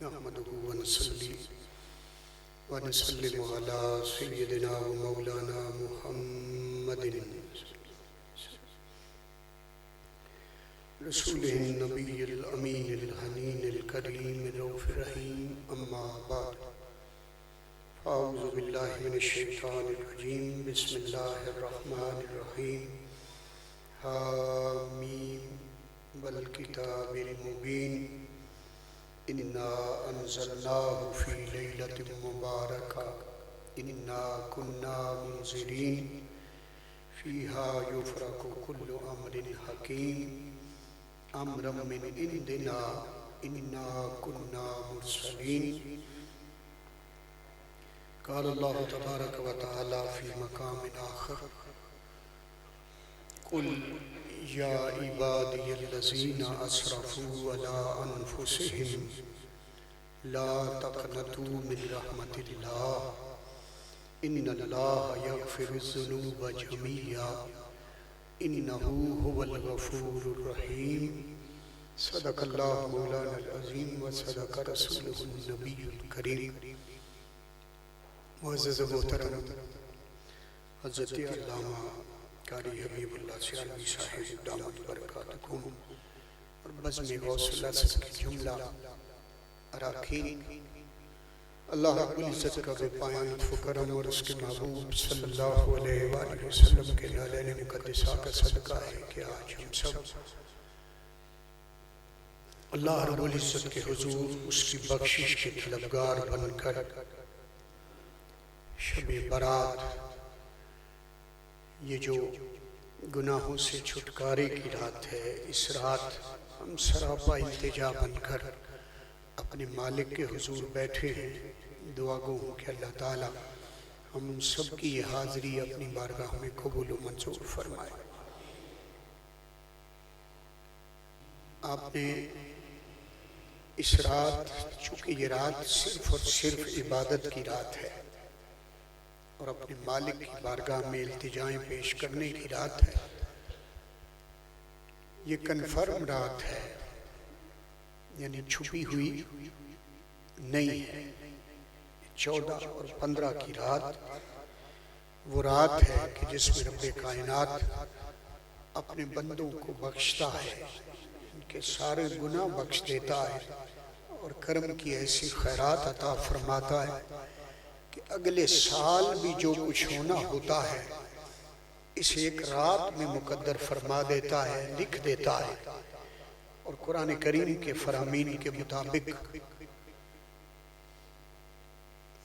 نحمده ونصلي ونسلم على سيدنا ومولانا محمد رسوله النبي الأمين الحنين الكريم الرؤوف الرحيم أما بعد أعوذ بالله من الشيطان الرجيم بسم الله الرحمن الرحيم حاميم والكتاب المبين إنا أنزلناه في ليلة مباركة إنا كنا منذرين فيها يفرق كل أمر حكيم أمرا من عندنا إنا كنا مرسلين قال الله تبارك وتعالى في مقام آخر قل يا عبادي الذين أسرفوا على أنفسهم لا تقنطوا من رحمة الله إن الله يغفر الذنوب جميعا إنه هو الغفور الرحيم صدق الله مولانا العظيم وصدق رسوله النبي الكريم معزز محترم حضرت علامہ قاری حبیب اللہ سیالوی صاحب دامت برکاتکم اور بزم غوث اللہ صاحب کی جملہ اراکین اللہ رب العزت کا بے پایان فکرم اور اس کے محبوب صلی اللہ علیہ وآلہ وسلم کے نالین مقدسہ کا صدقہ ہے کہ آج ہم سب اللہ رب العزت کے حضور اس کی بخشش کے طلبگار بن کر شب برات یہ جو گناہوں سے چھٹکارے کی رات ہے، اس رات ہم سراپا التجا بن کر اپنے مالک کے حضور بیٹھے ہیں۔ دعا گو ہوں کہ اللہ تعالیٰ ہم سب کی یہ حاضری اپنی بارگاہ میں قبول و منظور فرمائے۔ آپ نے اس رات، چونکہ یہ رات صرف اور صرف عبادت کی رات ہے اور اپنے مالک کی بارگاہ میں التجائیں پیش کرنے کی رات ہے، یہ کنفرم رات ہے، یعنی چھپی ہوئی نہیں ہے۔ 14 اور 15 کی رات وہ رات ہے کہ جس میں رب کائنات اپنے بندوں کو بخشتا ہے، ان کے سارے گناہ بخش دیتا ہے اور کرم کی ایسی خیرات عطا فرماتا ہے کہ اگلے سال بھی جو کچھ ہونا ہوتا ہے اس ایک رات میں مقدر فرما دیتا ہے، لکھ دیتا ہے۔ اور قرآن کریم کے فرامین کے مطابق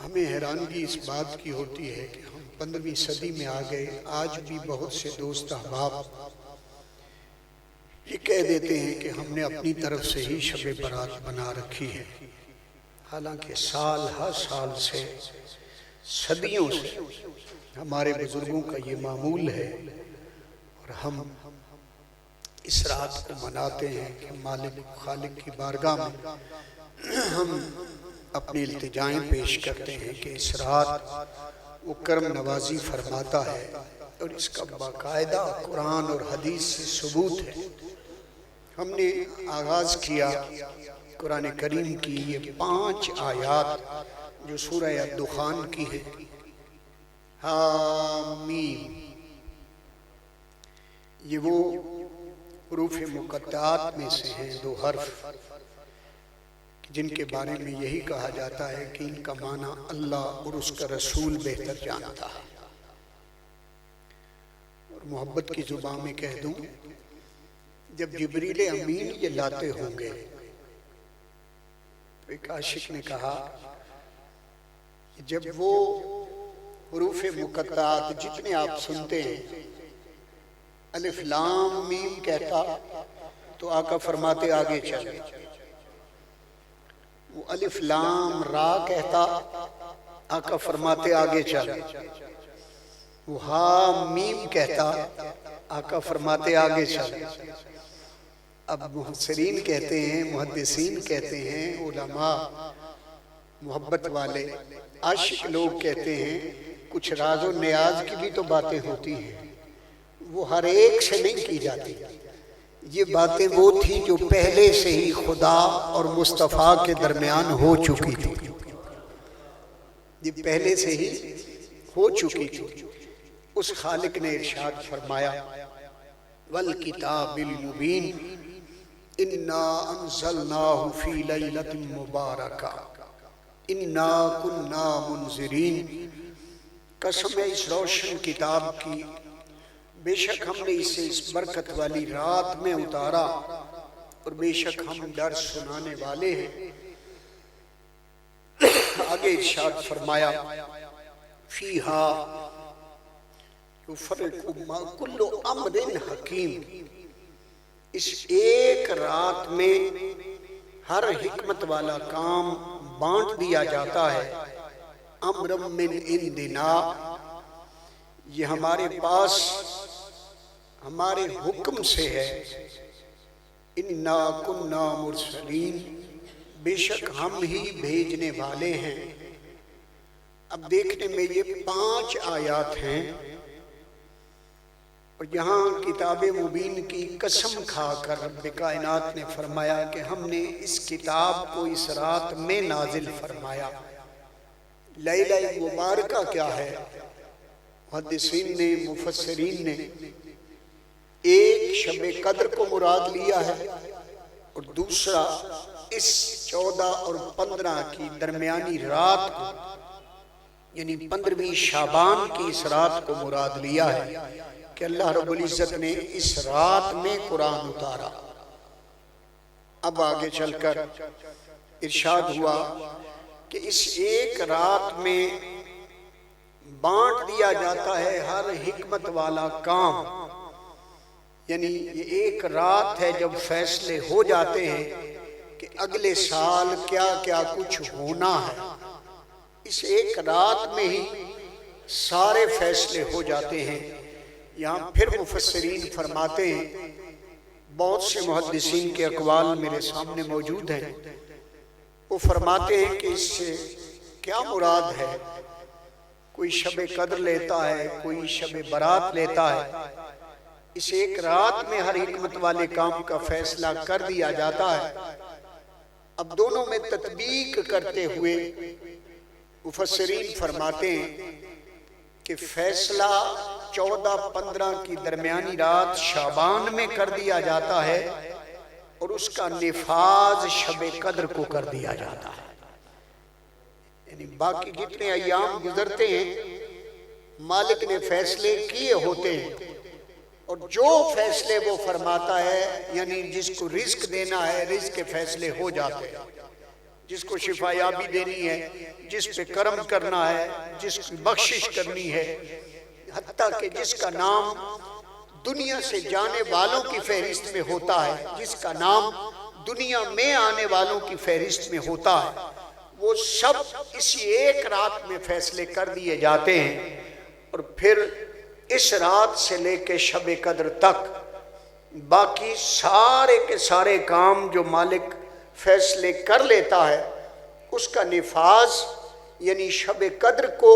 ہمیں حیرانگی اس بات کی ہوتی ہے کہ ہم 15ویں صدی میں آ گئے، آج بھی بہت سے دوست احباب یہ کہہ دیتے ہیں کہ ہم نے اپنی طرف سے ہی شب برات بنا رکھی ہے، حالانکہ سال ہر سال سے، صدیوں سے ہمارے بزرگوں کا یہ معمول ہے اور ہم اس رات کو مناتے ہیں کہ مالک خالق کی بارگاہ میں ہم اپنی التجائیں پیش کرتے ہیں کہ اس رات وہ کرم نوازی فرماتا ہے، اور اس کا باقاعدہ قرآن اور حدیث سے ثبوت ہے۔ ہم نے آغاز کیا قرآن کریم کی یہ 5 آیات جو سورہ الدخان کی ہے، حامیم، یہ وہ حروف مقطعات میں سے ہیں، 2 حرف جن کے بارے میں یہی کہا جاتا ہے کہ ان کا معنی اللہ اور اس کا رسول بہتر جانتا ہے۔ اور محبت کی زبان میں کہہ دوں، جب جبریل امین یہ لاتے ہوں گے تو ایک عاشق نے کہا کہ جب وہ حروف مقطعات جتنے آپ سنتے ہیں الف لام میم کہتا تو آقا فرماتے آگے چل، وہ الف لام را کہتا آقا فرماتے آگے چل، وہ ہا میم کہتا آقا فرماتے آگے چل۔ اب محسرین کہتے ہیں، محدثین کہتے ہیں، علماء محبت والے عاشق لوگ کہتے ہیں کچھ راز و نیاز کی بھی تو باتیں ہوتی ہیں، وہ ہر ایک سے نہیں کی جاتی، یہ باتیں وہ تھی جو پہلے سے ہی خدا اور مصطفیٰ کے درمیان ہو چکی تھی، یہ پہلے سے ہی ہو چکی تھی۔ اس خالق نے ارشاد فرمایا والکتاب المبین انا انزلناہ فی لیلۃ مبارکہ انا کنا منذرین، قسم ہے اس روشن کتاب کی، بے شک ہم نے اسے اس برکت والی رات میں اتارا اور بے شک ہم ڈر سنانے والے ہیں۔ آگے ارشاد فرمایا فیہا یفرق کل امر حکیم، اس ایک رات میں ہر حکمت والا کام بانٹ دیا جاتا ہے۔ امر من عندنا، یہ ہمارے پاس ہمارے حکم سے ہے۔ انا کنا مرسلین، بے شک ہم ہی بھیجنے والے ہیں۔ اب دیکھنے میں یہ 5 آیات ہیں، اور یہاں کتاب مبین کی قسم کھا کر رب کائنات نے فرمایا کہ ہم نے اس کتاب کو اس رات میں نازل فرمایا۔ لیلہ مبارکہ کیا ہے؟ محدثین نے، مفسرین نے ایک شب قدر کو مراد لیا ہے، اور دوسرا اس 14 اور 15 کی درمیانی رات کو، یعنی 15ویں شعبان کی اس رات کو مراد لیا ہے کہ اللہ رب العزت نے اس رات میں قرآن اتارا۔ اب آگے چل کر ارشاد ہوا کہ اس ایک رات میں بانٹ دیا جاتا ہے ہر حکمت والا کام، یعنی یہ ایک رات ہے جب فیصلے ہو جاتے ہیں کہ اگلے سال کیا کیا کچھ ہونا ہے۔ اس ایک رات میں ہی سارے فیصلے ہو جاتے ہیں۔ یہاں پھر مفسرین فرماتے ہیں، بہت سے محدثین کے اقوال میرے سامنے موجود ہیں، وہ فرماتے ہیں کہ اس سے کیا مراد ہے؟ کوئی شب قدر لیتا ہے، کوئی شب برات لیتا ہے۔ اس ایک رات میں ہر حکمت والے کام کا فیصلہ کر دیا جاتا ہے۔ اب دونوں میں تطبیق کرتے ہوئے مفسرین فرماتے ہیں کہ فیصلہ 14-15 کی درمیانی رات شعبان میں کر دیا جاتا ہے، اور اس کا نفاذ شب قدر کو کر دیا جاتا ہے۔ یعنی باقی جتنے ایام گزرتے ہیں مالک نے فیصلے کیے ہوتے ہیں، اور جو فیصلے وہ فرماتا ہے، یعنی جس کو رزق دینا ہے رزق کے فیصلے ہو جاتے ہیں، جس کو شفا یابی دینی ہے، جس پہ کرم کرنا ہے، جس کی بخشش کرنی ہے، حتیٰ کہ جس کا نام دنیا سے جانے والوں کی فہرست میں ہوتا ہے، جس کا نام دنیا میں آنے والوں کی فہرست میں ہوتا ہے، وہ سب اسی ایک رات میں فیصلے کر دیے جاتے ہیں۔ اور پھر اس رات سے لے کے شب قدر تک باقی سارے کے سارے کام جو مالک فیصلے کر لیتا ہے، اس کا نفاذ یعنی شب قدر کو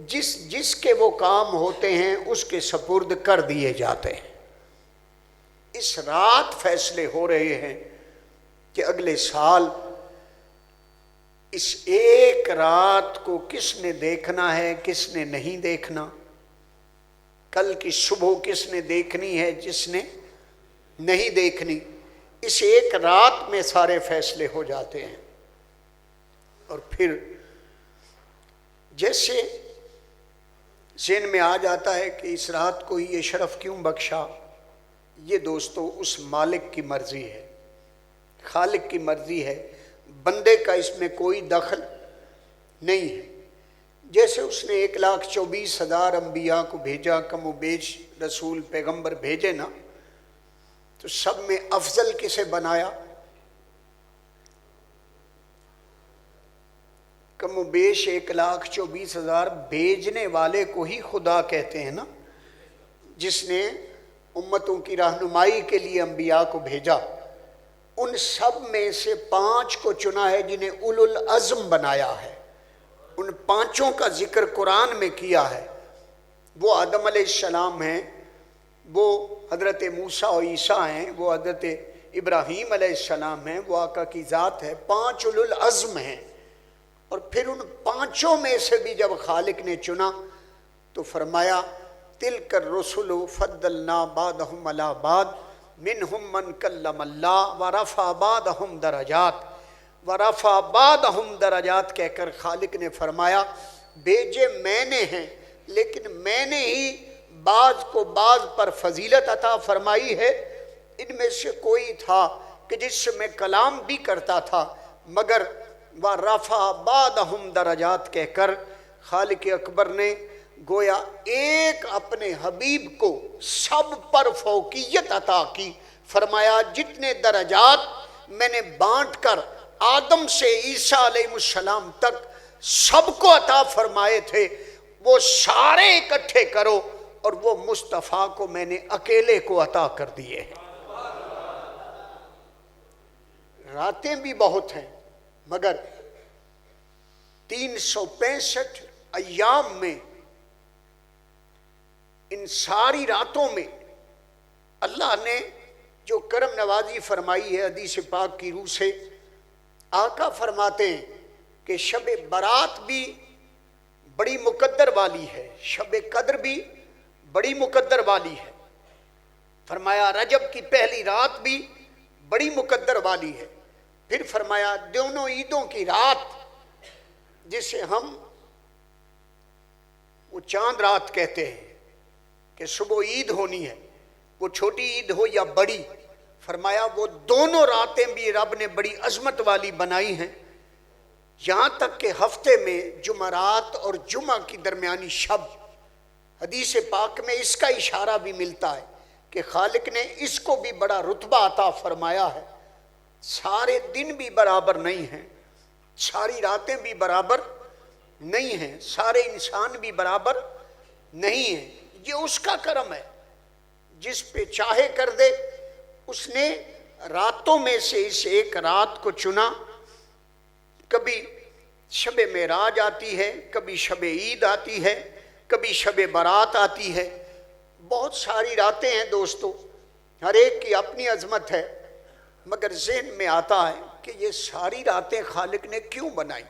جس کے وہ کام ہوتے ہیں اس کے سپرد کر دیے جاتے ہیں۔ اس رات فیصلے ہو رہے ہیں کہ اگلے سال اس ایک رات کو کس نے دیکھنا ہے، کس نے نہیں دیکھنا، کل کی صبح کس نے دیکھنی ہے، جس نے نہیں دیکھنی۔ اس ایک رات میں سارے فیصلے ہو جاتے ہیں۔ اور پھر جیسے ذہن میں آ جاتا ہے کہ اس رات کو یہ شرف کیوں بخشا، یہ دوستو اس مالک کی مرضی ہے، خالق کی مرضی ہے، بندے کا اس میں کوئی دخل نہیں ہے۔ جیسے اس نے 1,24,000 انبیاء کو بھیجا، کم و بیش رسول پیغمبر بھیجے نا، تو سب میں افضل کسے بنایا؟ کم و بیش 1,24,000 بھیجنے والے کو ہی خدا کہتے ہیں نا، جس نے امتوں کی رہنمائی کے لیے انبیاء کو بھیجا۔ ان سب میں سے 5 کو چنا ہے جنہیں اولو العزم بنایا ہے۔ ان 5 کا ذکر قرآن میں کیا ہے۔ وہ آدم علیہ السلام ہیں، وہ حضرت موسیٰ اور عیسیٰ ہیں، وہ حضرت ابراہیم علیہ السلام ہیں، وہ آقا کی ذات ہے، 5 اولو العزم ہیں۔ اور پھر ان 5 میں سے بھی جب خالق نے چنا تو فرمایا تلک الرسل فضلنا بعضهم علی بعض منہم من کلم اللہ ورفع بعضهم درجات، ورفع بعضهم درجات کہہ کر خالق نے فرمایا بھیجے میں نے ہیں، لیکن میں نے ہی بعض کو بعض پر فضیلت عطا فرمائی ہے۔ ان میں سے کوئی تھا کہ جس سے میں کلام بھی کرتا تھا، مگر وَرَفَعَ بَعْضَهُمْ درجات کہہ کر خالق اکبر نے گویا ایک اپنے حبیب کو سب پر فوقیت عطا کی۔ فرمایا جتنے درجات میں نے بانٹ کر آدم سے عیسیٰ علیہ السلام تک سب کو عطا فرمائے تھے، وہ سارے اکٹھے کرو اور وہ مصطفیٰ کو میں نے اکیلے کو عطا کر دیے ہیں۔ راتیں بھی بہت ہیں، مگر 365 ایام میں ان ساری راتوں میں اللہ نے جو کرم نوازی فرمائی ہے حدیث پاک کی روح سے، آقا فرماتے ہیں کہ شب برات بھی بڑی مقدر والی ہے، شب قدر بھی بڑی مقدر والی ہے۔ فرمایا رجب کی پہلی رات بھی بڑی مقدر والی ہے۔ پھر فرمایا دونوں عیدوں کی رات جسے ہم وہ چاند رات کہتے ہیں کہ صبح عید ہونی ہے، وہ چھوٹی عید ہو یا بڑی، فرمایا وہ دونوں راتیں بھی رب نے بڑی عظمت والی بنائی ہیں۔ یہاں تک کہ ہفتے میں جمعرات اور جمعہ کی درمیانی شب، حدیث پاک میں اس کا اشارہ بھی ملتا ہے کہ خالق نے اس کو بھی بڑا رتبہ عطا فرمایا ہے۔ سارے دن بھی برابر نہیں ہیں، ساری راتیں بھی برابر نہیں ہیں، سارے انسان بھی برابر نہیں ہیں۔ یہ اس کا کرم ہے، جس پہ چاہے کر دے۔ اس نے راتوں میں سے اس ایک رات کو چنا۔ کبھی شب معراج آتی ہے، کبھی شب عید آتی ہے، کبھی شب برات آتی ہے۔ بہت ساری راتیں ہیں دوستو، ہر ایک کی اپنی عظمت ہے، مگر ذہن میں آتا ہے کہ یہ ساری راتیں خالق نے کیوں بنائی،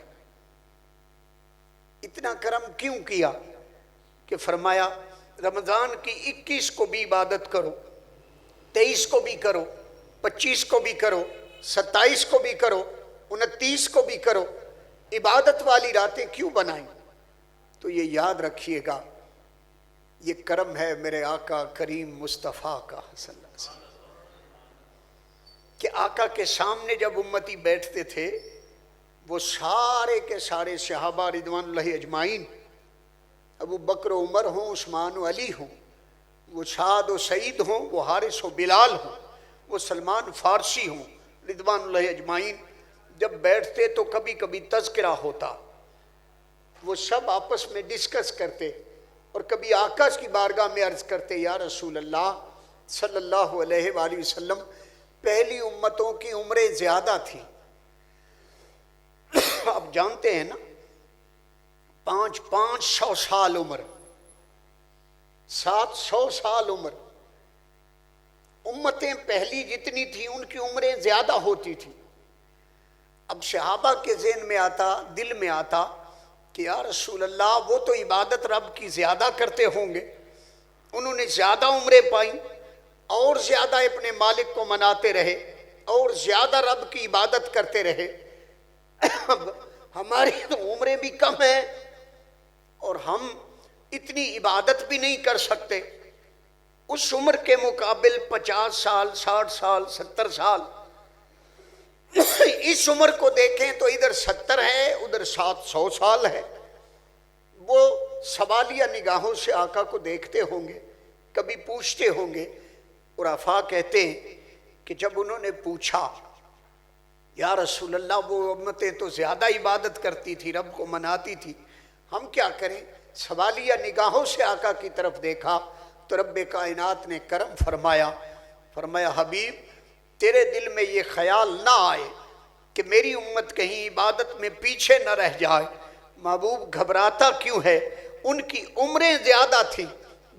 اتنا کرم کیوں کیا کہ فرمایا رمضان کی 21 کو بھی عبادت کرو، 23 کو بھی کرو، 25 کو بھی کرو، 27 کو بھی کرو، 29 کو بھی کرو۔ عبادت والی راتیں کیوں بنائیں؟ تو یہ یاد رکھیے گا، یہ کرم ہے میرے آقا کریم مصطفیٰ کا صلی اللہ علیہ وسلم، کہ آقا کے سامنے جب امتی بیٹھتے تھے وہ سارے کے سارے صحابہ رضوان اللہ اجمعین، ابو بکر و عمر ہوں، عثمان و علی ہوں، وہ سعد و سعید ہوں، وہ حارث و بلال ہوں، وہ سلمان فارسی ہوں، رضوان اللہ اجمعین، جب بیٹھتے تو کبھی کبھی تذکرہ ہوتا، وہ سب آپس میں ڈسکس کرتے اور کبھی آقا کی بارگاہ میں عرض کرتے یا رسول اللہ صلی اللہ علیہ وآلہ وسلم، پہلی امتوں کی عمریں زیادہ تھیں، آپ جانتے ہیں نا، 500 سال عمر، 700 سال عمر، امتیں پہلی جتنی تھیں ان کی عمریں زیادہ ہوتی تھیں۔ اب صحابہ کے ذہن میں آتا، دل میں آتا کہ یا رسول اللہ وہ تو عبادت رب کی زیادہ کرتے ہوں گے، انہوں نے زیادہ عمریں پائیں اور زیادہ اپنے مالک کو مناتے رہے اور زیادہ رب کی عبادت کرتے رہے، اب ہماری تو عمریں بھی کم ہیں اور ہم اتنی عبادت بھی نہیں کر سکتے۔ اس عمر کے مقابل 50 سال، 60 سال، 70 سال، اس عمر کو دیکھیں تو ادھر 70 ہے، ادھر 700 سال ہے۔ وہ سوالیہ نگاہوں سے آقا کو دیکھتے ہوں گے، کبھی پوچھتے ہوں گے۔ عرفاء کہتے ہیں کہ جب انہوں نے پوچھا یا رسول اللہ وہ امتیں تو زیادہ عبادت کرتی تھی، رب کو مناتی تھی، ہم کیا کریں؟ سوالیہ نگاہوں سے آقا کی طرف دیکھا تو رب کائنات نے کرم فرمایا، فرمایا حبیب تیرے دل میں یہ خیال نہ آئے کہ میری امت کہیں عبادت میں پیچھے نہ رہ جائے۔ محبوب گھبراتا کیوں ہے؟ ان کی عمریں زیادہ تھیں،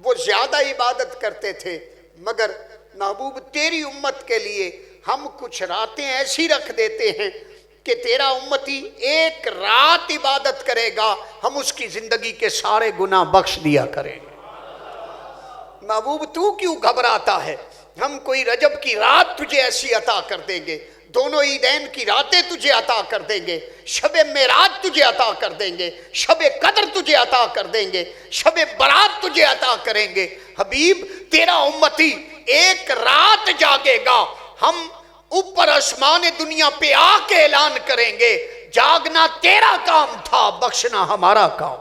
وہ زیادہ عبادت کرتے تھے، مگر محبوب تیری امت کے لیے ہم کچھ راتیں ایسی رکھ دیتے ہیں کہ تیرا امتی ایک رات عبادت کرے گا، ہم اس کی زندگی کے سارے گناہ بخش دیا کریں گے۔ محبوب تو کیوں گھبراتا ہے؟ ہم کوئی رجب کی رات تجھے ایسی عطا کر دیں گے، دونوں عیدین کی راتیں تجھے عطا کر دیں گے، شب معراج تجھے عطا کر دیں گے، شب قدر تجھے عطا کر دیں گے، شب برات تجھے عطا کریں گے۔ حبیب تیرا امتی ایک رات جاگے گا، ہم اوپر آسمان دنیا پہ آ کے اعلان کریں گے جاگنا تیرا کام تھا، بخشنا ہمارا کام۔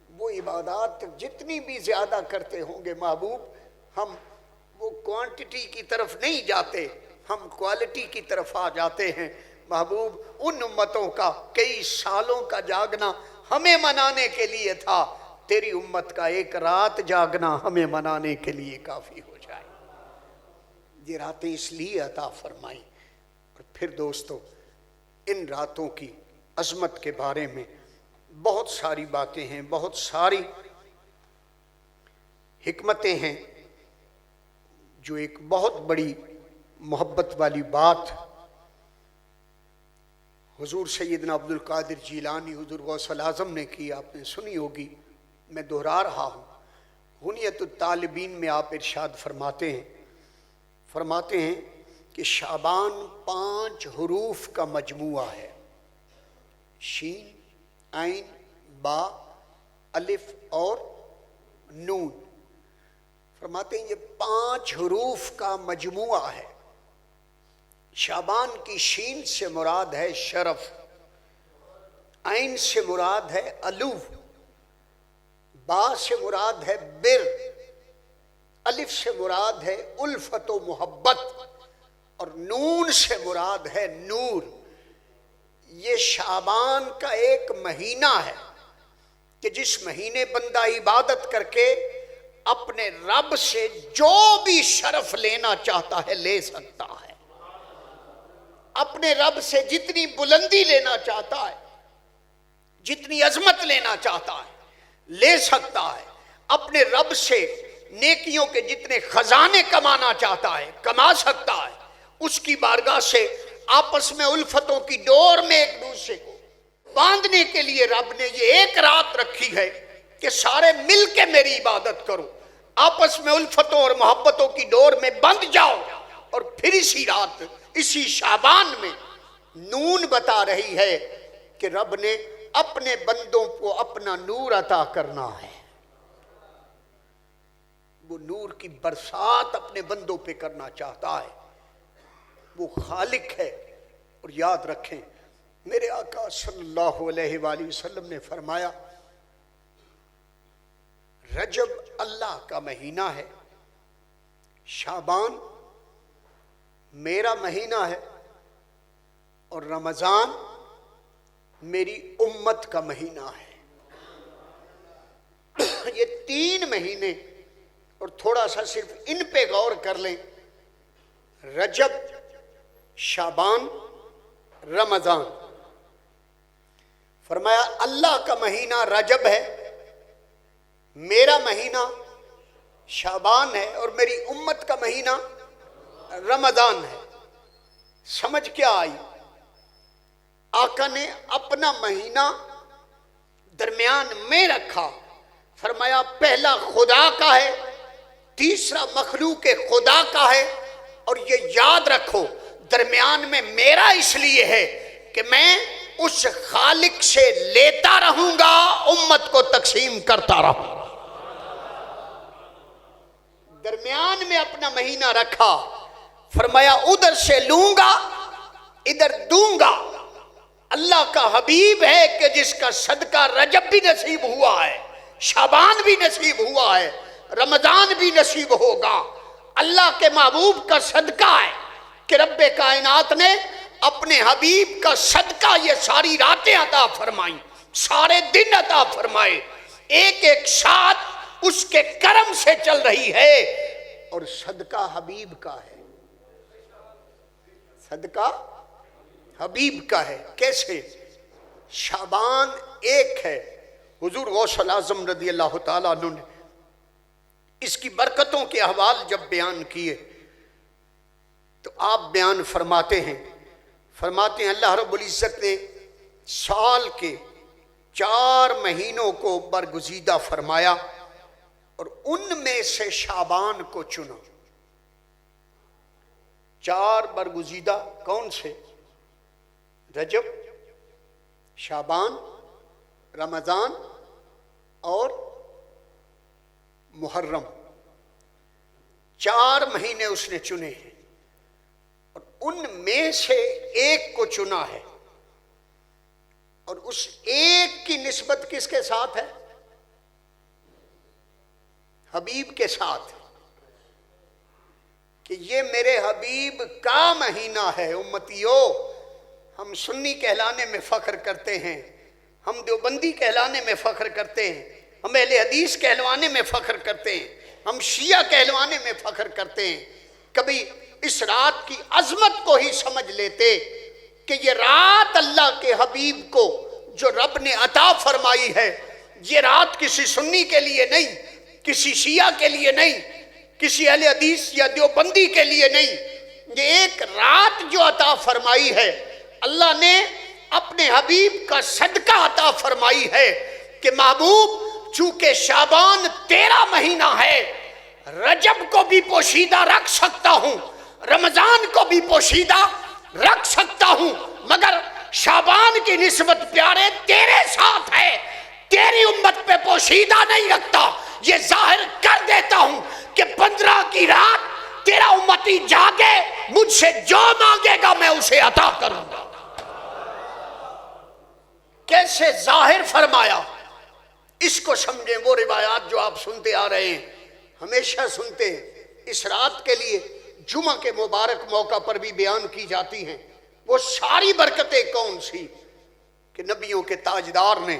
وہ عبادات جتنی بھی زیادہ کرتے ہوں گے محبوب، ہم وہ کوانٹٹی کی طرف نہیں جاتے، ہم کوالٹی کی طرف آ جاتے ہیں۔ محبوب ان امتوں کا کئی سالوں کا جاگنا ہمیں منانے کے لیے تھا، تیری امت کا ایک رات جاگنا ہمیں منانے کے لیے کافی ہو جائے۔ یہ راتیں اس لیے عطا فرمائیں۔ اور پھر دوستو، ان راتوں کی عظمت کے بارے میں بہت ساری باتیں ہیں، بہت ساری حکمتیں ہیں، جو ایک بہت بڑی محبت والی بات حضور سیدنا عبدالقادر جیلانی حضور غوث الاعظم نے کی، آپ نے سنی ہوگی، میں دہرا رہا ہوں۔ غنیت الطالبین میں آپ ارشاد فرماتے ہیں کہ شعبان 5 حروف کا مجموعہ ہے، شین، عین، با، الف اور نون۔ فرماتے ہیں یہ 5 حروف کا مجموعہ ہے۔ شعبان کی شین سے مراد ہے شرف، عین سے مراد ہے علو، با سے مراد ہے بر، الف سے مراد ہے الفت و محبت، اور نون سے مراد ہے نور۔ یہ شعبان کا ایک مہینہ ہے کہ جس مہینے بندہ عبادت کر کے اپنے رب سے جو بھی شرف لینا چاہتا ہے لے سکتا ہے، اپنے رب سے جتنی بلندی لینا چاہتا ہے، جتنی عظمت لینا چاہتا ہے لے سکتا ہے، اپنے رب سے نیکیوں کے جتنے خزانے کمانا چاہتا ہے کما سکتا ہے۔ اس کی بارگاہ سے آپس میں الفتوں کی ڈور میں ایک دوسرے کو باندھنے کے لیے رب نے یہ ایک رات رکھی ہے کہ سارے مل کے میری عبادت کرو، آپس میں الفتوں اور محبتوں کی ڈور میں بندھ جاؤ۔ اور پھر اسی رات، اسی شعبان میں نون بتا رہی ہے کہ رب نے اپنے بندوں کو اپنا نور عطا کرنا ہے، وہ نور کی برسات اپنے بندوں پہ کرنا چاہتا ہے، وہ خالق ہے۔ اور یاد رکھیں میرے آقا صلی اللہ علیہ وآلہ وسلم نے فرمایا رجب اللہ کا مہینہ ہے، شعبان میرا مہینہ ہے، اور رمضان میری امت کا مہینہ ہے۔ یہ 3 مہینے، اور تھوڑا سا صرف ان پہ غور کر لیں، رجب، شعبان، رمضان۔ فرمایا اللہ کا مہینہ رجب ہے، میرا مہینہ شعبان ہے، اور میری امت کا مہینہ رمضان ہے۔ سمجھ کیا آئی؟ آقا نے اپنا مہینہ درمیان میں رکھا، فرمایا پہلا خدا کا ہے، تیسرا مخلوق خدا کا ہے، اور یہ یاد رکھو درمیان میں میرا اس لیے ہے کہ میں اس خالق سے لیتا رہوں گا، امت کو تقسیم کرتا رہوں گا۔ درمیان میں اپنا مہینہ رکھا، فرمایا ادھر سے لوں گا ادھر دوں گا۔ اللہ کا حبیب ہے کہ جس کا صدقہ رجب بھی نصیب ہوا ہے، شعبان بھی نصیب ہوا ہے، رمضان بھی نصیب ہوگا۔ اللہ کے محبوب کا صدقہ ہے کہ رب کائنات نے اپنے حبیب کا صدقہ یہ ساری راتیں عطا فرمائیں، سارے دن عطا فرمائے، ایک ایک ساتھ اس کے کرم سے چل رہی ہے، اور صدقہ حبیب کا ہے، صدقہ حبیب کا ہے۔ کیسے؟ شعبان 1 ہے، حضور غوث الاعظم رضی اللہ تعالیٰ عنہ نے اس کی برکتوں کے احوال جب بیان کیے تو آپ بیان فرماتے ہیں اللہ رب العزت نے سال کے 4 مہینوں کو برگزیدہ فرمایا اور ان میں سے شعبان کو چنا۔ 4 برگزیدہ کون سے؟ رجب، شعبان، رمضان اور محرم، 4 مہینے اس نے چنے ہیں اور ان میں سے ایک کو چنا ہے، اور اس ایک کی نسبت کس کے ساتھ ہے؟ حبیب کے ساتھ، کہ یہ میرے حبیب کا مہینہ ہے۔ امتیو، ہم سنی کہلانے میں فخر کرتے ہیں، ہم دیوبندی کہلانے میں فخر کرتے ہیں، ہم اہل حدیث کہلوانے میں فخر کرتے ہیں، ہم شیعہ کہلوانے میں فخر کرتے ہیں۔ کبھی اس رات کی عظمت کو ہی سمجھ لیتے کہ یہ رات اللہ کے حبیب کو جو رب نے عطا فرمائی ہے، یہ رات کسی سنی کے لیے نہیں، کسی شیعہ کے لیے نہیں، کسی اہل حدیث یا دیوبندی کے لیے نہیں، یہ ایک رات جو عطا فرمائی ہے اللہ نے اپنے حبیب کا صدقہ عطا فرمائی ہے کہ محبوب چونکہ شعبان 13 مہینہ ہے، رجب کو بھی پوشیدہ رکھ سکتا ہوں، رمضان کو بھی پوشیدہ رکھ سکتا ہوں، مگر شعبان کی نسبت پیارے تیرے ساتھ ہے، تیری امت پہ پوشیدہ نہیں رکھتا۔ یہ ظاہر کر دیتا ہوں کہ 15 کی رات تیرا امتی جاگے، مجھ سے جو مانگے گا میں اسے عطا کروں گا۔ کیسے ظاہر فرمایا؟ اس کو سمجھیں۔ وہ روایات جو آپ سنتے آ رہے ہیں، ہمیشہ سنتے ہیں، اس رات کے لیے جمعہ کے مبارک موقع پر بھی بیان کی جاتی ہیں، وہ ساری برکتیں کون سی کہ نبیوں کے تاجدار نے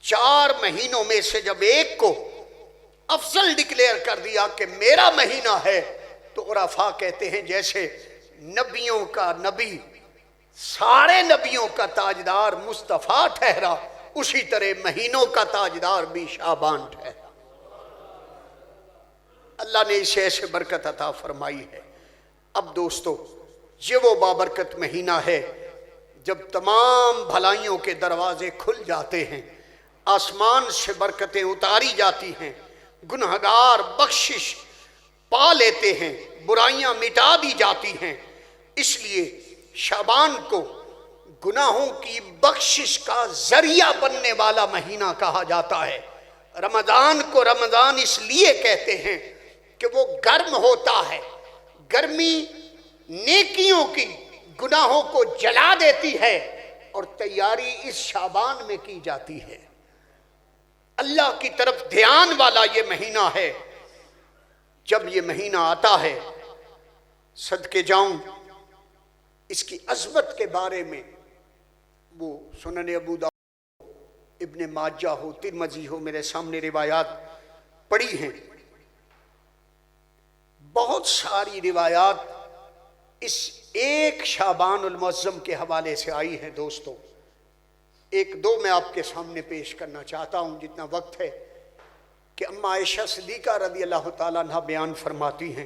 4 مہینوں میں سے جب ایک کو افضل ڈکلیئر کر دیا کہ میرا مہینہ ہے، تو عرفاء کہتے ہیں جیسے نبیوں کا نبی، سارے نبیوں کا تاجدار مصطفیٰ ٹھہرا، اسی طرح مہینوں کا تاجدار بھی شعبان ٹھہرا۔ اللہ نے اسے ایسے برکت عطا فرمائی ہے۔ اب دوستو، یہ وہ بابرکت مہینہ ہے جب تمام بھلائیوں کے دروازے کھل جاتے ہیں، آسمان سے برکتیں اتاری جاتی ہیں، گنہگار بخشش پا لیتے ہیں، برائیاں مٹا دی جاتی ہیں۔ اس لیے شعبان کو گناہوں کی بخشش کا ذریعہ بننے والا مہینہ کہا جاتا ہے۔ رمضان کو رمضان اس لیے کہتے ہیں کہ وہ گرم ہوتا ہے، گرمی نیکیوں کی گناہوں کو جلا دیتی ہے، اور تیاری اس شعبان میں کی جاتی ہے۔ اللہ کی طرف دھیان والا یہ مہینہ ہے۔ جب یہ مہینہ آتا ہے، صدقے جاؤں اس کی عظمت کے بارے میں، وہ سنن ابو داؤد، ابن ماجہ ہو، ترمذی ہو، میرے سامنے روایات پڑھی ہیں، بہت ساری روایات اس ایک شعبان المعظم کے حوالے سے آئی ہیں۔ دوستو، 1-2 میں آپ کے سامنے پیش کرنا چاہتا ہوں جتنا وقت ہے، کہ اما عائشہ صدیقہ رضی اللہ تعالیٰ عنہ بیان فرماتی ہیں،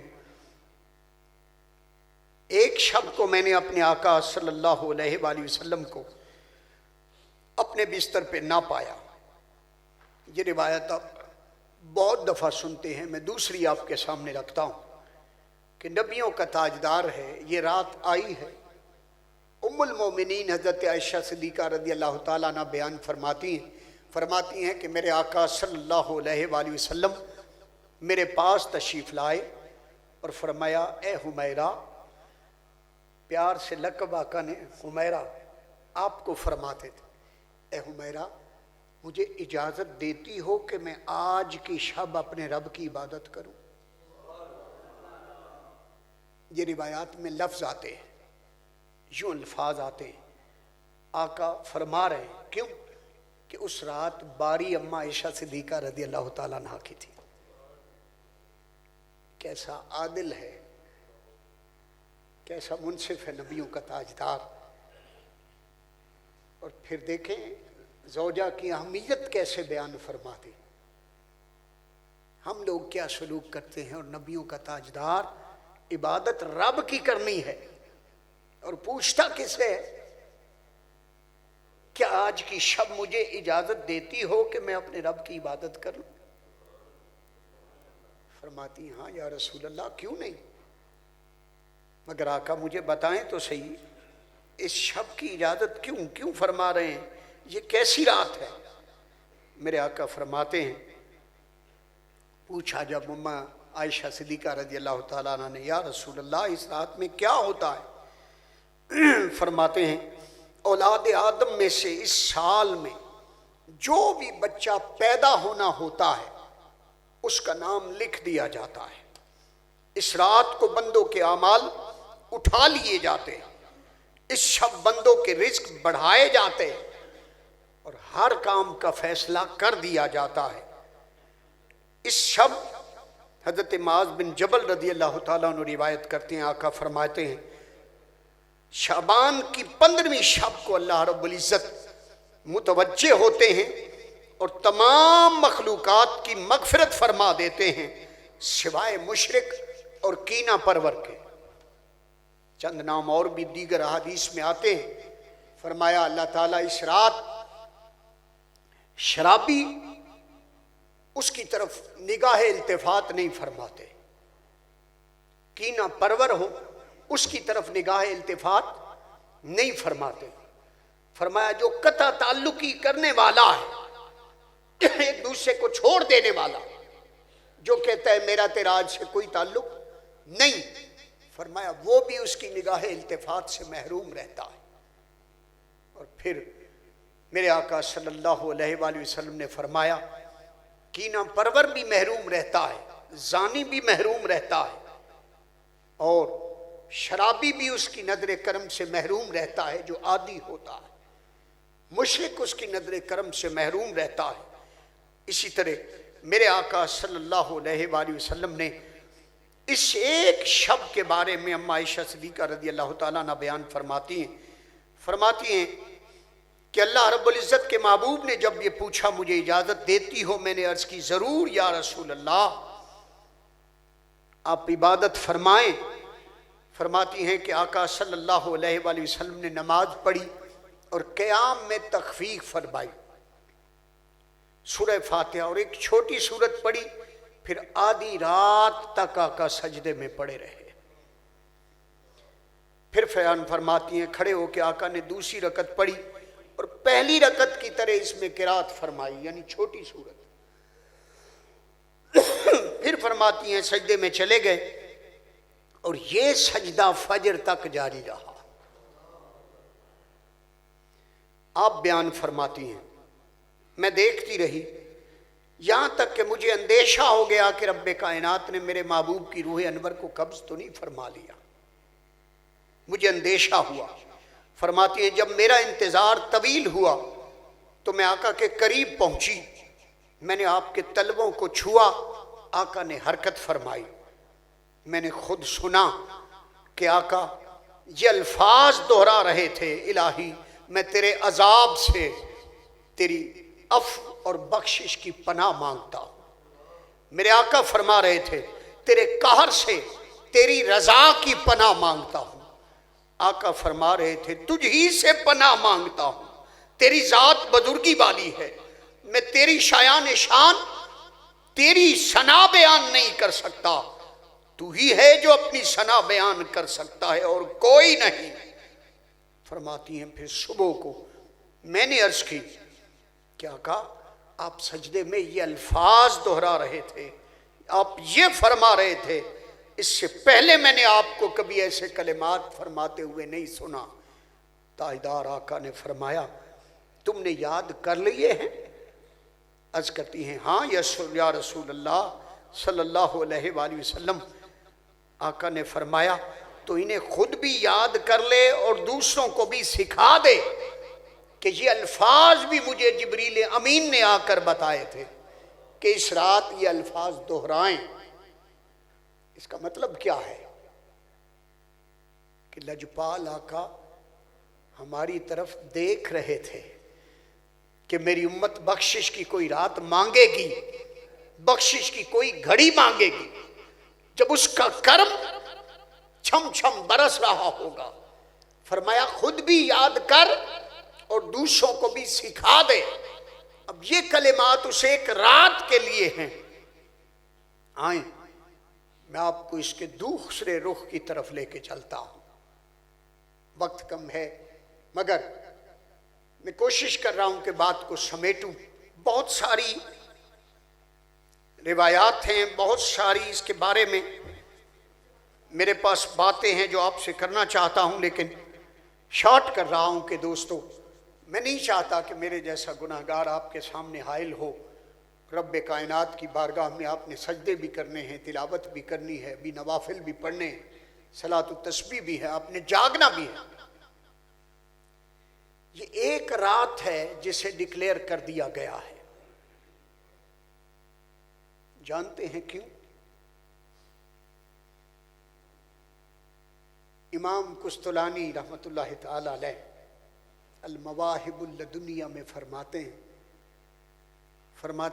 ایک شب کو میں نے اپنے آقا صلی اللہ علیہ وآلہ وسلم کو اپنے بستر پہ نہ پایا۔ یہ روایت آپ بہت دفعہ سنتے ہیں، میں دوسری آپ کے سامنے رکھتا ہوں کہ نبیوں کا تاجدار ہے، یہ رات آئی ہے۔ ام المومنین حضرت عائشہ صدیقہ رضی اللہ تعالیٰ عنہ بیان فرماتی ہیں کہ میرے آقا صلی اللہ علیہ وآلہ وسلم میرے پاس تشریف لائے اور فرمایا، اے حمیرہ، پیار سے لقب آقا نے حمیرہ آپ کو فرماتے تھے، اے حمیرہ مجھے اجازت دیتی ہو کہ میں آج کی شب اپنے رب کی عبادت کروں؟ یہ روایات میں لفظ آتے ہیں، یوں الفاظ آتے ہیں، آقا فرما رہے ہیں، کیوں کہ اس رات باری اما عائشہ صدیقہ رضی اللہ تعالیٰ عنہ کی تھی۔ کیسا عادل ہے، کیسا منصف ہے نبیوں کا تاجدار۔ اور پھر دیکھیں زوجہ کی اہمیت کیسے بیان فرماتے. ہم لوگ کیا سلوک کرتے ہیں. اور نبیوں کا تاجدار عبادت رب کی کرنی ہے اور پوچھتا کس سے ہے؟ کیا آج کی شب مجھے اجازت دیتی ہو کہ میں اپنے رب کی عبادت کروں؟ فرماتی ہاں یا رسول اللہ کیوں نہیں، مگر آقا مجھے بتائیں تو صحیح اس شب کی اجازت کیوں فرما رہے ہیں، یہ کیسی رات ہے؟ میرے آقا فرماتے ہیں، پوچھا جب اماں عائشہ صدیقہ رضی اللہ تعالیٰ عنہ نے، یا رسول اللہ اس رات میں کیا ہوتا ہے؟ فرماتے ہیں اولاد آدم میں سے اس سال میں جو بھی بچہ پیدا ہونا ہوتا ہے اس کا نام لکھ دیا جاتا ہے. اس رات کو بندوں کے اعمال اٹھا لیے جاتے ہیں، اس شب بندوں کے رزق بڑھائے جاتے ہیں اور ہر کام کا فیصلہ کر دیا جاتا ہے. اس شب حضرت معاذ بن جبل رضی اللہ تعالیٰ عنہ روایت کرتے ہیں، آقا فرماتے ہیں شعبان کی 15ویں شب کو اللہ رب العزت متوجہ ہوتے ہیں اور تمام مخلوقات کی مغفرت فرما دیتے ہیں سوائے مشرک اور کینہ پرور کے. چند نام اور بھی دیگر احادیث میں آتے ہیں. فرمایا اللہ تعالیٰ اس رات شرابی اس کی طرف نگاہ التفات نہیں فرماتے، کینہ پرور ہو اس کی طرف نگاہ التفات نہیں فرماتے. فرمایا جو قطع تعلقی کرنے والا ہے، ایک دوسرے کو چھوڑ دینے والا، جو کہتا ہے میرا تیرا آج سے کوئی تعلق نہیں، فرمایا وہ بھی اس کی نگاہ التفات سے محروم رہتا ہے. اور پھر میرے آقا صلی اللہ علیہ وآلہ وسلم نے فرمایا کینہ پرور بھی محروم رہتا ہے، زانی بھی محروم رہتا ہے اور شرابی بھی اس کی نظر کرم سے محروم رہتا ہے جو عادی ہوتا ہے، مشرک اس کی نظر کرم سے محروم رہتا ہے. اسی طرح میرے آقا صلی اللہ علیہ وآلہ وسلم نے اس ایک شب کے بارے میں اماں عائشہ صدیقہ رضی اللہ تعالیٰ عنہ بیان فرماتی ہیں کہ اللہ رب العزت کے محبوب نے جب یہ پوچھا مجھے اجازت دیتی ہو، میں نے عرض کی ضرور یا رسول اللہ، آپ عبادت فرمائیں. فرماتی ہیں کہ آقا صلی اللہ علیہ وآلہ وسلم نے نماز پڑھی اور قیام میں تخفیف فرمائی، سورہ فاتحہ اور ایک چھوٹی سورت پڑھی، پھر آدھی رات تک آقا سجدے میں پڑے رہے. پھر بیان فرماتی ہیں کھڑے ہو کے آقا نے دوسری رکعت پڑھی اور پہلی رکعت کی طرح اس میں قرات فرمائی، یعنی چھوٹی سورت. پھر فرماتی ہیں سجدے میں چلے گئے اور یہ سجدہ فجر تک جاری رہا. آپ بیان فرماتی ہیں میں دیکھتی رہی یہاں تک کہ مجھے اندیشہ ہو گیا کہ رب کائنات نے میرے محبوب کی روح انور کو قبض تو نہیں فرما لیا. مجھے اندیشہ ہوا. فرماتی ہیں جب میرا انتظار طویل ہوا تو میں آقا کے قریب پہنچی، میں نے آپ کے تلووں کو چھوا، آقا نے حرکت فرمائی. میں نے خود سنا کہ آقا یہ الفاظ دہرا رہے تھے، الہی میں تیرے عذاب سے تیری عفو اور بخشش کی پناہ مانگتا ہوں. میرے آقا فرما رہے تھے تیرے قہر سے تیری رضا کی پناہ مانگتا ہوں. آقا فرما رہے تھے تجھ ہی سے پناہ مانگتا ہوں، تیری ذات بزرگی والی ہے، میں تیری شایان شان تیری ثنا بیان نہیں کر سکتا، تو ہی ہے جو اپنی ثنا بیان کر سکتا ہے اور کوئی نہیں. فرماتی ہیں پھر صبح کو میں نے عرض کی کہ آقا آپ سجدے میں یہ الفاظ دہرا رہے تھے، آپ یہ فرما رہے تھے، اس سے پہلے میں نے آپ کو کبھی ایسے کلمات فرماتے ہوئے نہیں سنا. تاجدار آقا نے فرمایا تم نے یاد کر لیے ہیں؟ عرض کرتی ہیں ہاں یا رسول اللہ صلی اللہ علیہ وآلہ وسلم. آقا نے فرمایا تو انہیں خود بھی یاد کر لے اور دوسروں کو بھی سکھا دے کہ یہ الفاظ بھی مجھے جبریل امین نے آ کر بتائے تھے کہ اس رات یہ الفاظ دہرائیں. اس کا مطلب کیا ہے کہ لجپال آقا ہماری طرف دیکھ رہے تھے کہ میری امت بخشش کی کوئی رات مانگے گی، بخشش کی کوئی گھڑی مانگے گی، جب اس کا کرم چھم چھم برس رہا ہوگا۔ فرمایا خود بھی یاد کر اور دوسروں کو بھی سکھا دے۔ اب یہ کلمات اسے ایک رات کے لیے ہیں۔ آئیں میں آپ کو اس کے دوسرے رخ کی طرف لے کے چلتا ہوں، وقت کم ہے مگر میں کوشش کر رہا ہوں کہ بات کو سمیٹوں۔ بہت ساری روایات ہیں، بہت ساری اس کے بارے میں میرے پاس باتیں ہیں جو آپ سے کرنا چاہتا ہوں، لیکن شارٹ کر رہا ہوں کہ دوستو میں نہیں چاہتا کہ میرے جیسا گناہگار آپ کے سامنے حائل ہو۔ رب کائنات کی بارگاہ میں آپ نے سجدے بھی کرنے ہیں، تلاوت بھی کرنی ہے، بھی نوافل بھی پڑھنے ہیں، صلاۃ و تسبیح بھی ہے، آپ نے جاگنا بھی ہے۔ یہ ایک رات ہے جسے ڈکلیئر کر دیا گیا ہے۔ جانتے ہیں کیوں؟ امام قسطلانی رحمت اللہ تعالی علیہ المواہب اللدنیہ میں فرماتے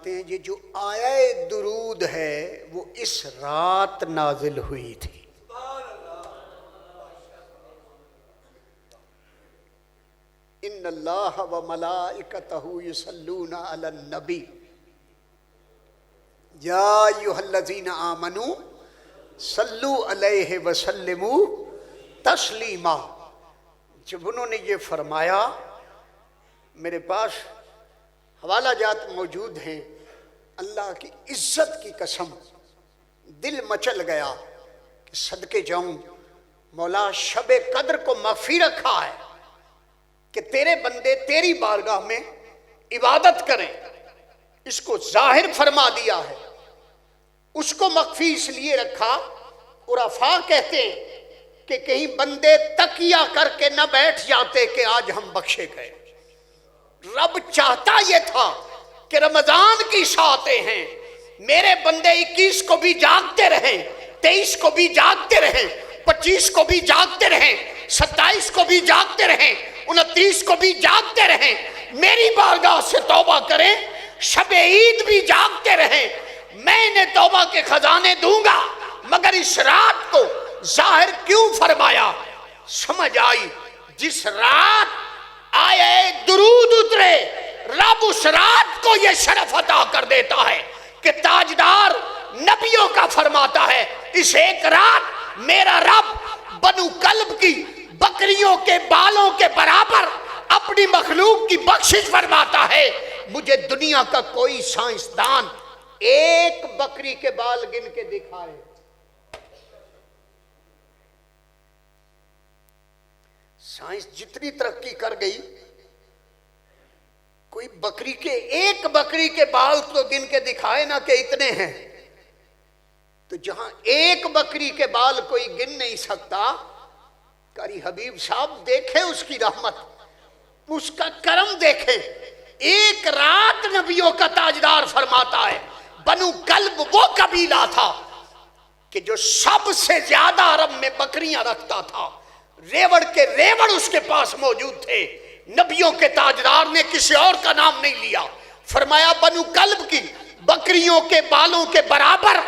ہیں یہ جو آیہ درود ہے وہ اس رات نازل ہوئی تھی۔ ان اللہ و ملائکتہ یصلون علی النبی یا ایھا الذین آمنوا صلوا علیہ وسلموا تسلیما۔ جب انہوں نے یہ فرمایا، میرے پاس حوالہ جات موجود ہیں، اللہ کی عزت کی قسم دل مچل گیا کہ صدقے جاؤں، مولا شب قدر کو مخفی رکھا ہے کہ تیرے بندے تیری بارگاہ میں عبادت کریں، اس کو ظاہر فرما دیا ہے، اس کو مخفی اس لیے رکھا۔ عرفاء کہتے ہیں کہ کہیں بندے تکیہ کر کے نہ بیٹھ جاتے کہ آج ہم بخشے گئے۔ رب چاہتا یہ تھا کہ رمضان کی ساعتیں ہیں، میرے بندے 21 کو بھی جاگتے رہیں، 23 کو بھی جاگتے رہیں، 25 کو بھی جاگتے رہیں، 27 کو بھی جاگتے رہیں، 29 کو بھی جاگتے رہیں، میری بارگاہ سے توبہ کریں، شب عید بھی جاگتے رہیں، میں انہیں توبہ کے خزانے دوں گا۔ مگر اس رات کو ظاہر کیوں فرمایا؟ سمجھ آئی، جس رات آئے درود اترے، رب اس رات کو یہ شرف عطا کر دیتا ہے کہ تاجدار نبیوں کا فرماتا ہے اس ایک رات میرا رب بنو کلب کی بکریوں کے بالوں کے برابر اپنی مخلوق کی بخشش فرماتا ہے۔ مجھے دنیا کا کوئی سائنسدان ایک بکری کے بال گن کے دکھائے۔ سائنس جتنی ترقی کر گئی، کوئی بکری کے ایک بکری کے بال تو گن کے دکھائے نا کہ اتنے ہیں۔ تو جہاں ایک بکری کے بال کوئی گن نہیں سکتا، قاری حبیب صاحب دیکھیں اس کی رحمت، اس کا کرم دیکھیں۔ ایک رات نبیوں کا تاجدار فرماتا ہے بنو کلب وہ قبیلہ تھا کہ جو سب سے زیادہ عرب میں بکریاں رکھتا تھا، ریوڑ کے ریوڑ اس کے پاس موجود تھے۔ نبیوں کے تاجدار نے کسی اور کا نام نہیں لیا، فرمایا بنو کلب کی بکریوں کے بالوں کے برابر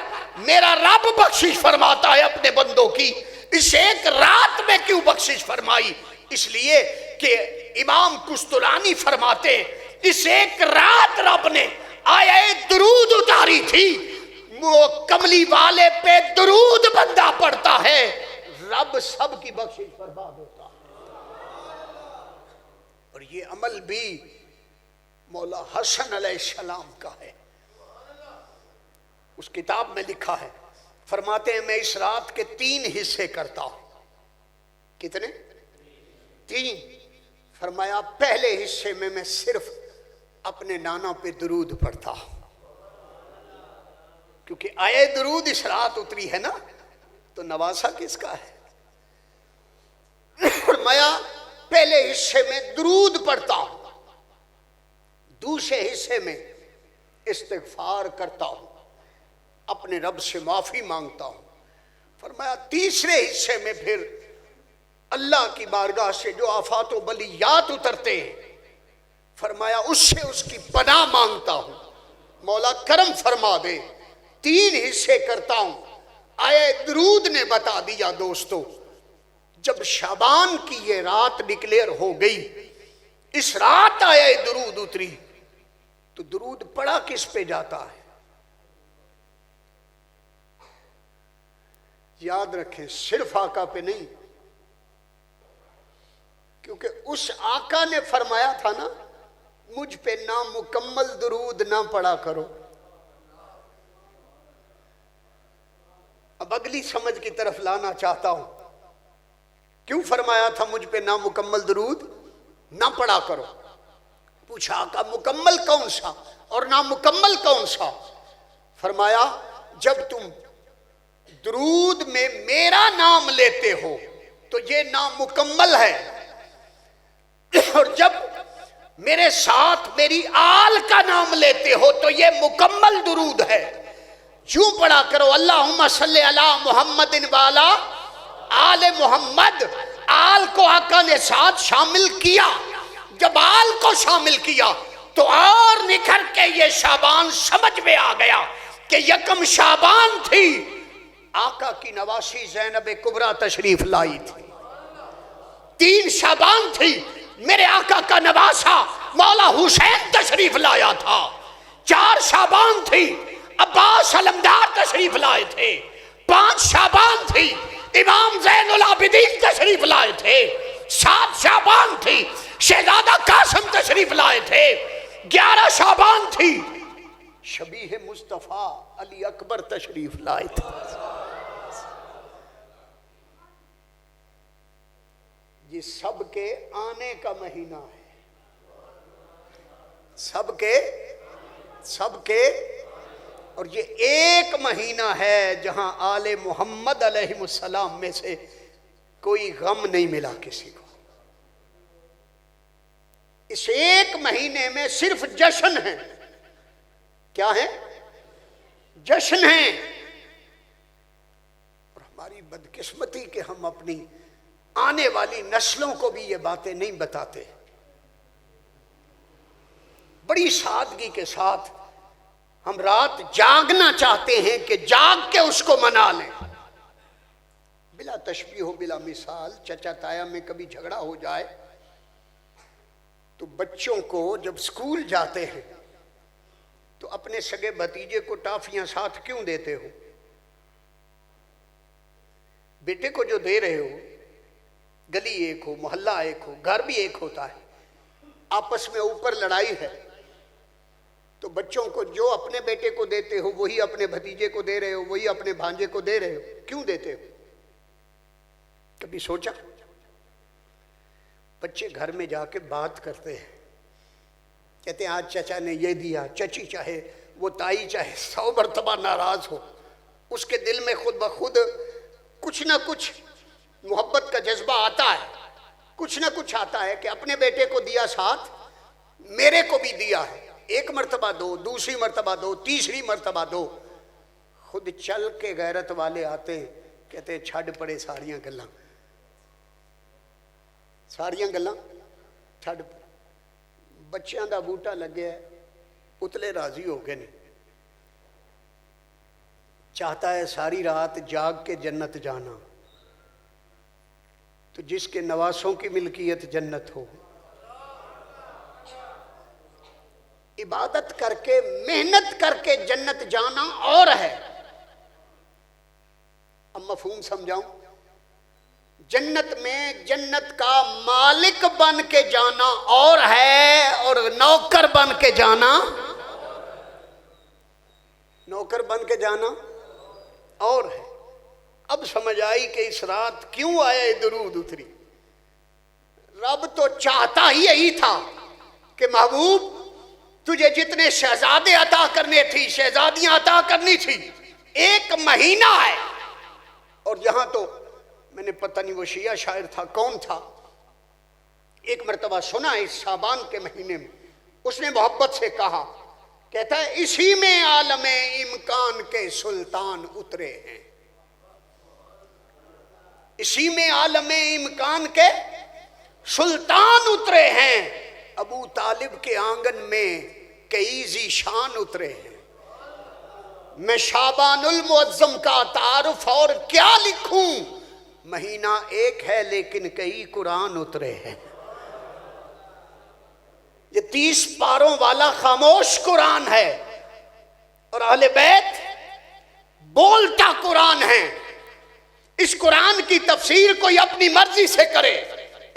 میرا رب بخشش فرماتا ہے اپنے بندوں کی۔ اس ایک رات میں کیوں بخشش فرمائی؟ اس لیے کہ امام قسطلانی فرماتے اس ایک رات رب نے آیہ درود اتاری تھی۔ وہ کملی والے پہ درود بندہ پڑتا ہے، رب سب کی بخشش فرما دیتا ہے۔ اور یہ عمل بھی مولا حسن علیہ السلام کا ہے۔ اس کتاب میں لکھا ہے، فرماتے ہیں میں اس رات کے 3 حصے کرتا ہوں۔ کتنے؟ 3۔ فرمایا پہلے حصے میں صرف اپنے نانا پہ درود پڑھتا ہوں، کیونکہ آئے درود اس رات اتری ہے نا، تو نواسا کس کا ہے؟ فرمایا پہلے حصے میں درود پڑھتا ہوں، دوسرے حصے میں استغفار کرتا ہوں، اپنے رب سے معافی مانگتا ہوں۔ فرمایا تیسرے حصے میں پھر اللہ کی بارگاہ سے جو آفات و بلیات اترتے ہیں، فرمایا اس سے اس کی پناہ مانگتا ہوں، مولا کرم فرما دے، 3 حصے کرتا ہوں۔ آیے درود نے بتا دیا دوستو، جب شعبان کی یہ رات ڈکلیئر ہو گئی، اس رات آیے درود اتری، تو درود پڑھا کس پہ جاتا ہے؟ یاد رکھیں صرف آقا پہ نہیں، کیونکہ اس آقا نے فرمایا تھا نا، مجھ پہ نامکمل درود نہ پڑھا کرو۔ اب اگلی سمجھ کی طرف لانا چاہتا ہوں، کیوں فرمایا تھا مجھ پہ نامکمل درود نہ پڑھا کرو؟ پوچھا آقا مکمل کون سا اور نامکمل کون سا؟ فرمایا جب تم درود میں میرا نام لیتے ہو تو یہ نامکمل ہے، اور جب میرے ساتھ میری آل کا نام لیتے ہو تو یہ مکمل درود ہے۔ یوں پڑھا کرو، اللہم صلی علی محمد والا آل محمد۔ آل کو آقا نے ساتھ شامل کیا، جب آل کو شامل کیا تو اور نکھر کے یہ شعبان سمجھ میں آ گیا کہ یکم شعبان تھی، آقا کی نواسی زینب کبریٰ تشریف لائی تھی۔ 3 شعبان تھی، میرے آقا کا نواسا مولا حسین تشریف لایا تھا۔ 4 شعبان تھی، عباس علمدار تشریف لائے تھے۔ 5 شعبان تھی، امام زین العابدین تشریف لائے تھے۔ 7 شعبان تھی، شہزادہ قاسم تشریف لائے تھے۔ 11 شعبان تھی، شبیہ مصطفیٰ علی اکبر تشریف لائے تھے۔ یہ سب کے آنے کا مہینہ ہے، سب کے، اور یہ ایک مہینہ ہے جہاں آل محمد علیہ السلام میں سے کوئی غم نہیں ملا کسی کو۔ اس ایک مہینے میں صرف جشن ہے۔ کیا ہے؟ جشن ہے۔ اور ہماری بدقسمتی کہ ہم اپنی آنے والی نسلوں کو بھی یہ باتیں نہیں بتاتے۔ بڑی سادگی کے ساتھ ہم رات جاگنا چاہتے ہیں کہ جاگ کے اس کو منا لیں، بلا تشبیہ و بلا مثال۔ چچا تایا میں کبھی جھگڑا ہو جائے تو بچوں کو جب سکول جاتے ہیں تو اپنے سگے بھتیجے کو ٹافیاں ساتھ کیوں دیتے ہو؟ بیٹے کو جو دے رہے ہو، گلی ایک ہو، محلہ ایک ہو، گھر بھی ایک ہوتا ہے، آپس میں اوپر لڑائی ہے، تو بچوں کو جو اپنے بیٹے کو دیتے ہو وہی اپنے بھتیجے کو دے رہے ہو، وہی اپنے بھانجے کو دے رہے ہو۔ کیوں دیتے ہو؟ کبھی سوچا؟ بچے گھر میں جا کے بات کرتے ہیں، کہتے ہیں آج چچا نے یہ دیا۔ چچی چاہے وہ تائی چاہے 100 مرتبہ ناراض ہو، اس کے دل میں خود بخود کچھ نہ کچھ محبت کا جذبہ آتا ہے، کچھ نہ کچھ آتا ہے کہ اپنے بیٹے کو دیا ساتھ میرے کو بھی دیا ہے۔ 1 مرتبہ دو، دوسری مرتبہ دو، تیسری مرتبہ دو۔ خود چل کے غیرت والے آتے ہیں، کہتے ہیں چھڈ پڑے ساریاں گلاں، ساریاں گلاں چھڈ پڑے۔ بچیاں دا بوٹا لگیا ہے، اتلے راضی ہو گئے نہیں، چاہتا ہے ساری رات جاگ کے جنت جانا، تو جس کے نواسوں کی ملکیت جنت ہو۔ عبادت کر کے، محنت کر کے جنت جانا اور ہے۔ اب مفہوم سمجھاؤں؟ جنت میں جنت کا مالک بن کے جانا اور ہے، اور نوکر بن کے جانا، نوکر بن کے جانا اور ہے۔ اب سمجھ آئی کہ اس رات کیوں آیا درود اتری۔ رب تو چاہتا ہی یہی تھا کہ محبوب تجھے جتنے شہزادے عطا کرنے تھی، شہزادیاں عطا کرنی تھی، 1 مہینہ ہے۔ اور یہاں تو میں نے پتہ نہیں وہ شیعہ شاعر تھا کون تھا، ایک مرتبہ سنا اس شعبان کے مہینے میں، اس نے محبت سے کہا، کہتا ہے اسی میں عالم امکان کے سلطان اترے ہیں، اسی میں عالم امکان کے سلطان اترے ہیں۔ ابو طالب کے آنگن میں کئی ذیشان اترے ہیں، میں شعبان المعظم کا تعارف اور کیا لکھوں، مہینہ ایک ہے لیکن کئی قرآن اترے ہیں۔ یہ 30 پاروں والا خاموش قرآن ہے اور اہل بیت بولتا قرآن ہے۔ اس قرآن کی تفسیر کوئی اپنی مرضی سے کرے،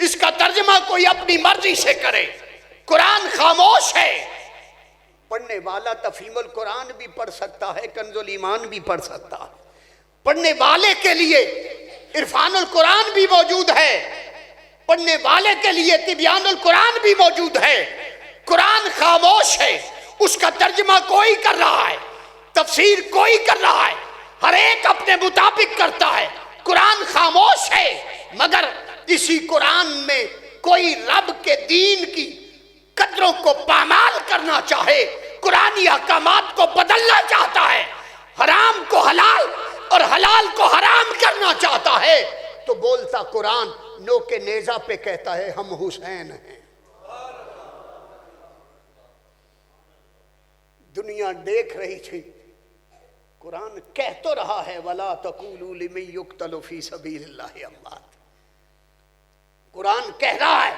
اس کا ترجمہ کوئی اپنی مرضی سے کرے، قرآن خاموش ہے۔ پڑھنے والا تفہیم القرآن بھی پڑھ سکتا ہے، کنز الایمان بھی پڑھ سکتا ہے، پڑھنے والے کے لیے عرفان القرآن بھی موجود ہے، پڑھنے والے کے لیے تبیان القرآن بھی موجود ہے۔ قرآن خاموش ہے، اس کا ترجمہ کوئی کر رہا ہے، تفسیر کوئی کر رہا ہے، ہر ایک اپنے مطابق کرتا ہے۔ قرآن خاموش ہے، مگر اسی قرآن میں کوئی رب کے دین کی قدروں کو پامال کرنا چاہے، قرآنی احکامات کو بدلنا چاہتا ہے، حرام کو حلال اور حلال کو حرام کرنا چاہتا ہے، تو بولتا قرآن نو کے نیزہ پہ کہتا ہے ہم حسین ہیں۔ دنیا دیکھ رہی تھی، قرآن کہہ تو رہا ہے وَلَا تَقُولُوا لِمَن يُقْتَلُ فِي سَبِيلِ اللَّهِ أَمْوَاتٌ، قرآن کہہ رہا ہے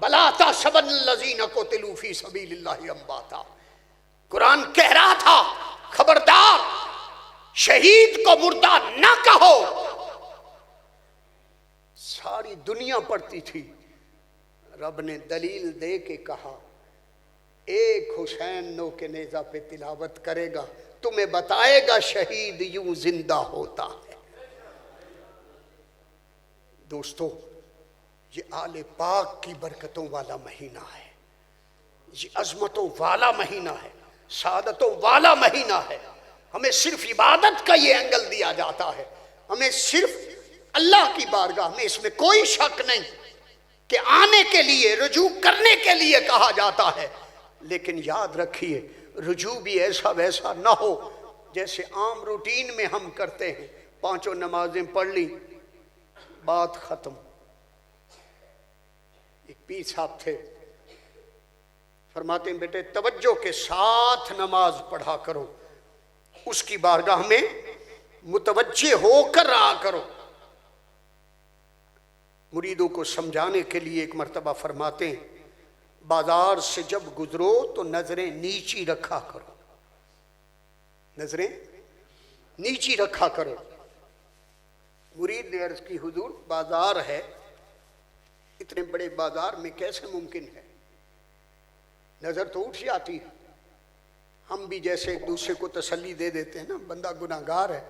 بَلَا تَحْسَبَنَّ الَّذِينَ قُتِلُوا فِي سَبِيلِ اللَّهِ أَمْوَاتًا، قرآن کہہ رہا تھا خبردار شہید کو مردہ نہ کہو۔ ساری دنیا پڑھتی تھی، رب نے دلیل دے کے کہا ایک حسین نو کے نیزہ پہ تلاوت کرے گا، تمہیں بتائے گا شہید یوں زندہ ہوتا ہے۔ دوستو، یہ آل پاک کی برکتوں والا مہینہ ہے، یہ عظمتوں والا مہینہ ہے، سعادتوں والا مہینہ ہے۔ ہمیں صرف عبادت کا یہ اینگل دیا جاتا ہے، ہمیں صرف اللہ کی بارگاہ میں اس میں کوئی شک نہیں کہ آنے کے لیے رجوع کرنے کے لیے کہا جاتا ہے، لیکن یاد رکھیے رجوع بھی ایسا ویسا نہ ہو جیسے عام روٹین میں ہم کرتے ہیں، 5 نمازیں پڑھ لی بات ختم۔ ایک پیر صاحب تھے، فرماتے ہیں بیٹے توجہ کے ساتھ نماز پڑھا کرو، اس کی بارگاہ میں متوجہ ہو کر رہا کرو۔ مریدوں کو سمجھانے کے لیے ایک مرتبہ فرماتے ہیں بازار سے جب گزرو تو نظریں نیچی رکھا کرو، نظریں نیچی رکھا کرو۔ مرید نے عرض کی حضور بازار ہے، اتنے بڑے بازار میں کیسے ممکن ہے؟ نظر تو اٹھ جاتی ہے۔ ہم بھی جیسے ایک دوسرے کو تسلی دے دیتے ہیں نا، بندہ گناہگار ہے،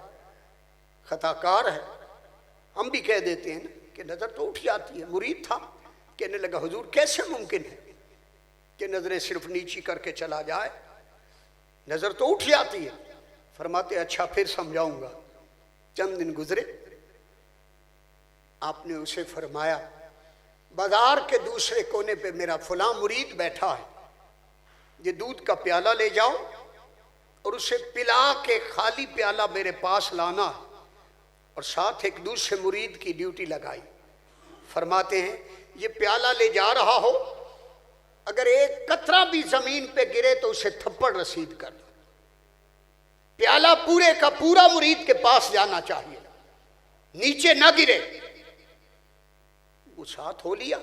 خطا کار ہے، ہم بھی کہہ دیتے ہیں نا کہ نظر تو اٹھ جاتی ہے۔ مرید تھا، کہنے لگا حضور کیسے ممکن ہے کہ نظریں صرف نیچی کر کے چلا جائے؟ نظر تو اٹھ جاتی ہے۔ فرماتے اچھا پھر سمجھاؤں گا۔ چند دن گزرے، آپ نے اسے فرمایا بازار کے دوسرے کونے پہ میرا فلاں مرید بیٹھا ہے، یہ دودھ کا پیالہ لے جاؤ اور اسے پلا کے خالی پیالہ میرے پاس لانا، اور ساتھ ایک دوسرے مرید کی ڈیوٹی لگائی۔ فرماتے ہیں یہ پیالہ لے جا رہا ہو، اگر ایک قطرہ بھی زمین پہ گرے تو اسے تھپڑ رسید کر دو۔ پیالہ پورے کا پورا مرید کے پاس جانا چاہیے، نیچے نہ گرے۔ وہ ساتھ ہو لیا،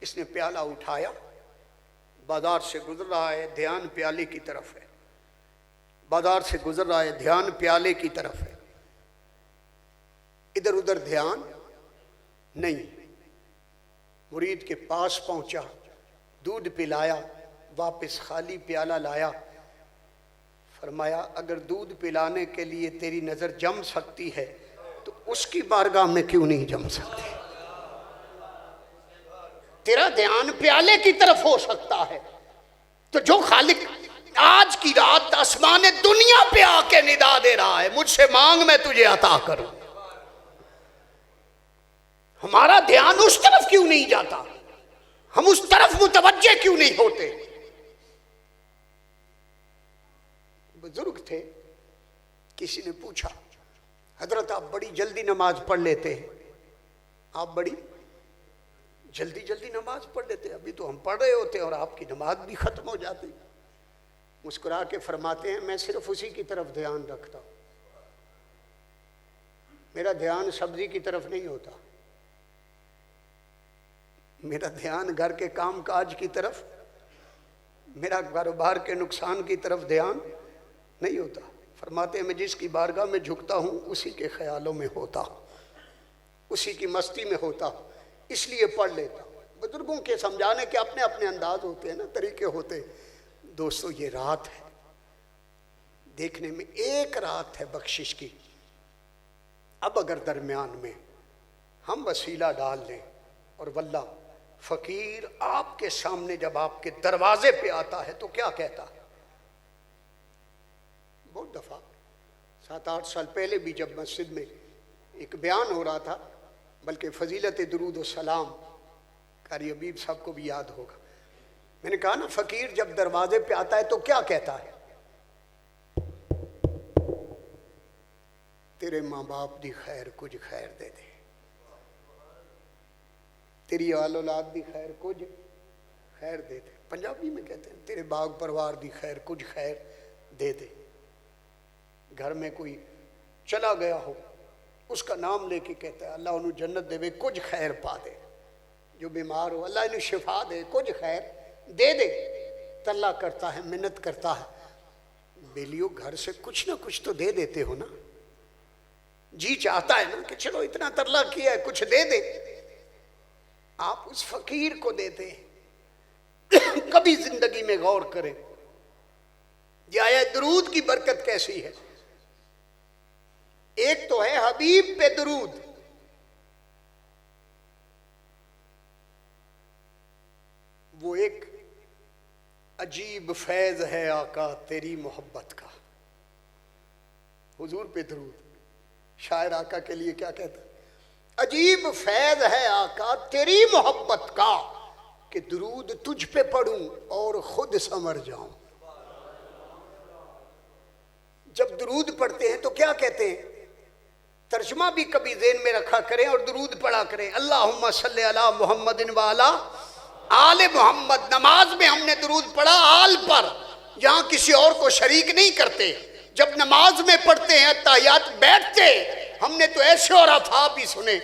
اس نے پیالہ اٹھایا، بازار سے گزر رہا ہے دھیان پیالے کی طرف ہے، بازار سے گزر رہا ہے دھیان پیالے کی طرف ہے، ادھر ادھر دھیان نہیں۔ مرید کے پاس پہنچا، دودھ پلایا، واپس خالی پیالہ لایا۔ فرمایا اگر دودھ پلانے کے لیے تیری نظر جم سکتی ہے تو اس کی بارگاہ میں کیوں نہیں جم سکتی؟ تیرا دھیان پیالے کی طرف ہو سکتا ہے تو جو خالق آج کی رات آسمان دنیا پہ آ کے ندا دے رہا ہے مجھ سے مانگ میں تجھے عطا کروں، ہمارا دھیان اس طرف کیوں نہیں جاتا؟ ہم اس طرف متوجہ کیوں نہیں ہوتے؟ بزرگ تھے، کسی نے پوچھا حضرت آپ بڑی جلدی نماز پڑھ لیتے ہیں، آپ بڑی جلدی جلدی نماز پڑھ لیتے. ابھی تو ہم پڑھ رہے ہوتے ہیں اور آپ کی نماز بھی ختم ہو جاتی. مسکرا کے فرماتے ہیں میں صرف اسی کی طرف دھیان رکھتا ہوں, میرا دھیان سبزی کی طرف نہیں ہوتا, میرا دھیان گھر کے کام کاج کی طرف, میرا کاروبار کے نقصان کی طرف دھیان نہیں ہوتا. فرماتے ہیں میں جس کی بارگاہ میں جھکتا ہوں اسی کے خیالوں میں ہوتا ہوں, اسی کی مستی میں ہوتا ہوں, اس لیے پڑھ لیتا ہوں. بزرگوں کے سمجھانے کے اپنے اپنے انداز ہوتے ہیں نا, طریقے ہوتے ہیں. دوستو یہ رات ہے, دیکھنے میں ایک رات ہے بخشش کی. اب اگر درمیان میں ہم وسیلہ ڈال لیں, اور واللہ فقیر آپ کے سامنے جب آپ کے دروازے پہ آتا ہے تو کیا کہتا ہے؟ بہت دفعہ 7-8 سال پہلے بھی جب مسجد میں ایک بیان ہو رہا تھا, بلکہ فضیلت درود و سلام, قاری حبیب صاحب کو بھی یاد ہوگا, میں نے کہا نا فقیر جب دروازے پہ آتا ہے تو کیا کہتا ہے؟ تیرے ماں باپ دی خیر کچھ خیر دے دے, تیری آل اولاد دی خیر کچھ خیر دے دے. پنجابی میں کہتے ہیں تیرے باغ پروار دی خیر کچھ خیر دے دے. گھر میں کوئی چلا گیا ہو, اس کا نام لے کے کہتا ہے اللہ انہوں جنت دے, کچھ خیر پا دے. جو بیمار ہو اللہ انہوں شفا دے, کچھ خیر دے دے. تلا کرتا ہے, منت کرتا ہے. بیلیو گھر سے کچھ نہ کچھ تو دے دیتے ہو نا, جی چاہتا ہے نا کہ چلو اتنا ترلا کیا ہے کچھ دے دے. آپ اس فقیر کو دیتے ہیں. کبھی زندگی میں غور کریں یہ آیت درود کی برکت کیسی ہے. ایک تو ہے حبیب پہ درود, وہ ایک عجیب فیض ہے آقا تیری محبت کا. حضور پہ درود, شاعر آقا کے لیے کیا کہتا ہے؟ عجیب فیض ہے آقا تیری محبت کا, کہ درود تجھ پہ پڑھوں اور خود سمر جاؤں. جب درود پڑھتے ہیں تو کیا کہتے ہیں؟ ترجمہ بھی کبھی ذہن میں رکھا کریں اور درود پڑھا کریں. اللہم صلی علی محمد وعلی آل محمد. نماز میں ہم نے درود پڑھا آل پر, یہاں کسی اور کو شریک نہیں کرتے. جب نماز میں پڑھتے ہیں تحیات بیٹھتے, ہم نے تو ایسے اور افا بھی سنے.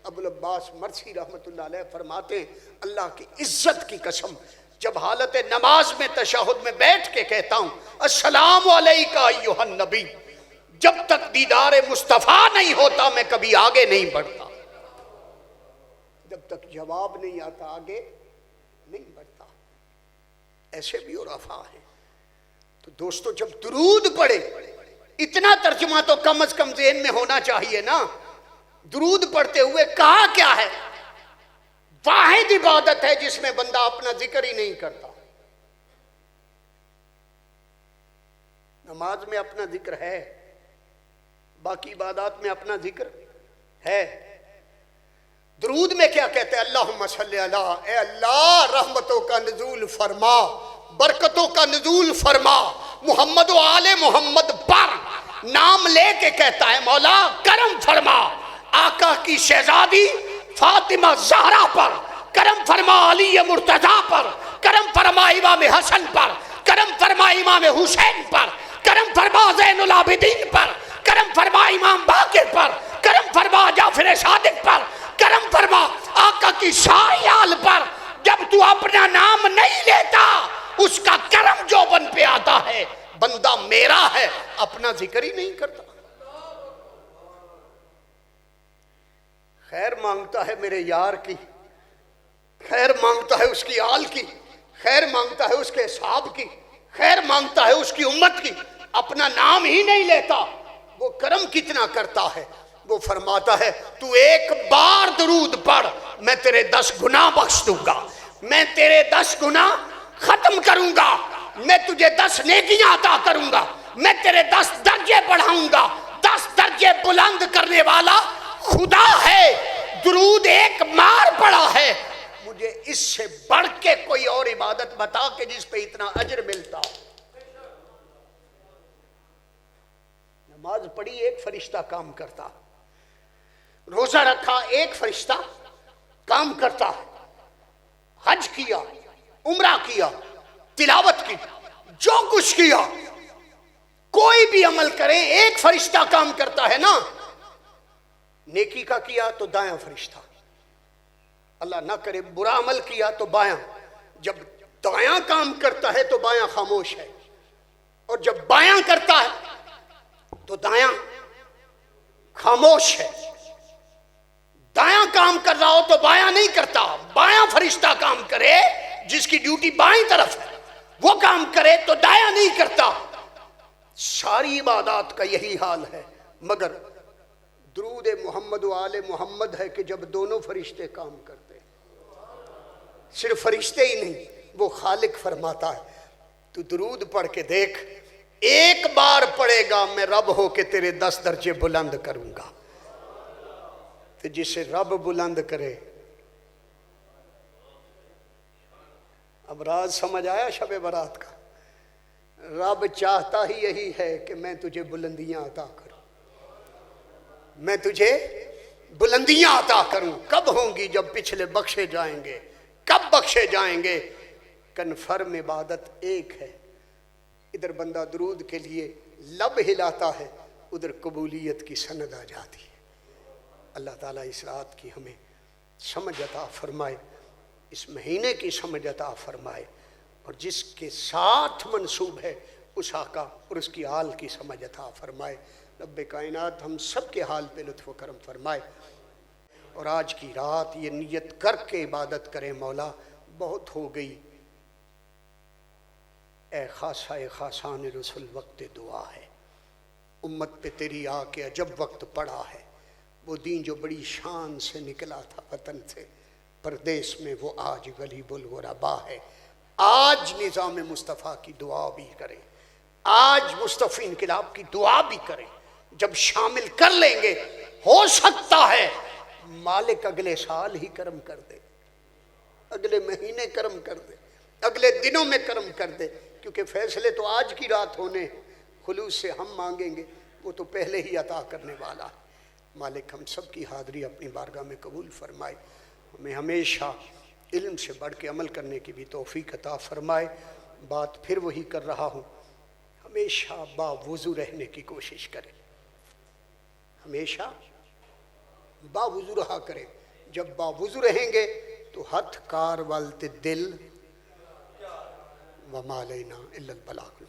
ابوالعباس مرسی رحمت اللہ علیہ فرماتے ہیں اللہ کی عزت کی قسم, جب حالت نماز میں تشہد میں بیٹھ کے کہتا ہوں السلام علیکہ ایھا النبی, جب تک دیدار مصطفیٰ نہیں ہوتا میں کبھی آگے نہیں بڑھتا. جب تک جواب نہیں آتا آگے نہیں بڑھتا. ایسے بھی اور افا ہیں. تو دوستو جب درود پڑھے, اتنا ترجمہ تو کم از کم ذہن میں ہونا چاہیے نا. درود پڑھتے ہوئے کہا کیا ہے؟ واحد عبادت ہے جس میں بندہ اپنا ذکر ہی نہیں کرتا. نماز میں اپنا ذکر ہے, باقی عبادات میں اپنا ذکر ہے. درود میں کیا کہتے ہیں؟ اللہم صلی علی, اے اللہ رحمتوں کا نزول فرما, برکتوں کا نزول فرما محمد و آل محمد پر. نام لے کے کہتا ہے مولا کرم فرما آقا کی شہزادی فاطمہ زہرا پر, کرم فرما علی مرتضیٰ پر, کرم فرما امام حسن پر, کرم فرما امام حسین پر, کرم فرما زین العابدین پر, کرم فرما امام باقر پر, کرم فرما جعفر صادق پر, کرم فرما آقا کی ساری آل پر. جب تو اپنا نام نہیں لیتا اس کا کرم جو بن پہ آتا ہے. بندہ میرا ہے, اپنا ذکر ہی نہیں کرتا. خیر مانگتا ہے میرے یار کی, خیر مانگتا ہے اس کی آل کی, خیر مانگتا ہے اس کے اصحاب کی, خیر مانگتا ہے اس کی امت کی, اپنا نام ہی نہیں لیتا. وہ کرم کتنا کرتا ہے. وہ فرماتا ہے تو ایک بار درود پڑھ میں تیرے 10 گناہ بخش دوں گا, میں تیرے 10 گناہ ختم کروں گا, میں تجھے 10 نیکیاں عطا کروں گا, میں تیرے 10 درجے بڑھاؤں گا. 10 درجے بلند کرنے والا خدا ہے. درود ایک مار پڑا ہے. مجھے اس سے بڑھ کے کوئی اور عبادت بتا کہ جس پہ اتنا اجر ملتا. نماز پڑھی ایک فرشتہ کام کرتا, روزہ رکھا ایک فرشتہ کام کرتا ہے, حج کیا، عمرہ کیا، تلاوت کی، جو کچھ کیا، کوئی بھی عمل کریں ایک فرشتہ کام کرتا ہے نا. نیکی کا کیا تو دایاں فرشتہ، اللہ نہ کرے برا عمل کیا تو بایاں. جب دایاں کام کرتا ہے تو بایاں خاموش ہے، اور جب بایاں کرتا ہے تو دایاں خاموش ہے. دایاں کام کر رہا ہو تو بایاں نہیں کرتا. بایاں فرشتہ کام کرے جس کی ڈیوٹی بائیں طرف ہے، وہ کام کرے تو دایاں نہیں کرتا. ساری عبادات کا یہی حال ہے، مگر درود محمد و آل محمد ہے کہ جب دونوں فرشتے کام کرتے، صرف فرشتے ہی نہیں، وہ خالق فرماتا ہے تو درود پڑھ کے دیکھ، ایک بار پڑھے گا میں رب ہو کے تیرے 10 درجے بلند کروں گا. تو جسے رب بلند کرے. اب راز سمجھ آیا شب برات کا؟ رب چاہتا ہی یہی ہے کہ میں تجھے بلندیاں عطا کروں، میں تجھے بلندیاں عطا کروں. کب ہوں گی؟ جب پچھلے بخشے جائیں گے. کب بخشے جائیں گے؟ کنفرم عبادت ایک ہے. ادھر بندہ درود کے لیے لب ہلاتا ہے، ادھر قبولیت کی سند آ جاتی ہے. اللہ تعالیٰ اس رات کی ہمیں سمجھ عطا فرمائے، اس مہینے کی سمجھ عطا فرمائے، اور جس کے ساتھ منسوب ہے اس آقا اور اس کی حال کی سمجھ عطا فرمائے. رب کائنات ہم سب کے حال پہ لطف و کرم فرمائے. اور آج کی رات یہ نیت کر کے عبادت کریں، مولا بہت ہو گئی، اے خاصہ خاصان رسول وقت دعا ہے، امت پہ تیری آ کے عجب وقت پڑا ہے. وہ دین جو بڑی شان سے نکلا تھا وطن سے پردیس میں، وہ آج غلیب الغربا ہے. آج نظام مصطفیٰ کی دعا بھی کریں، آج مصطفی انقلاب کی دعا بھی کریں. جب شامل کر لیں گے ہو سکتا ہے مالک اگلے سال ہی کرم کر دے، اگلے مہینے کرم کر دے، اگلے دنوں میں کرم کر دے، کیونکہ فیصلے تو آج کی رات ہونے. خلوص سے ہم مانگیں گے، وہ تو پہلے ہی عطا کرنے والا ہے. مالک ہم سب کی حاضری اپنی بارگاہ میں قبول فرمائے، ہمیں ہمیشہ علم سے بڑھ کے عمل کرنے کی بھی توفیق عطا فرمائے. بات پھر وہی کر رہا ہوں، ہمیشہ باوضو رہنے کی کوشش کریں، ہمیشہ باوضو رہا کریں. جب باوضو رہیں گے تو ہتھ کار والتے دل وما علینا الا البلاغ.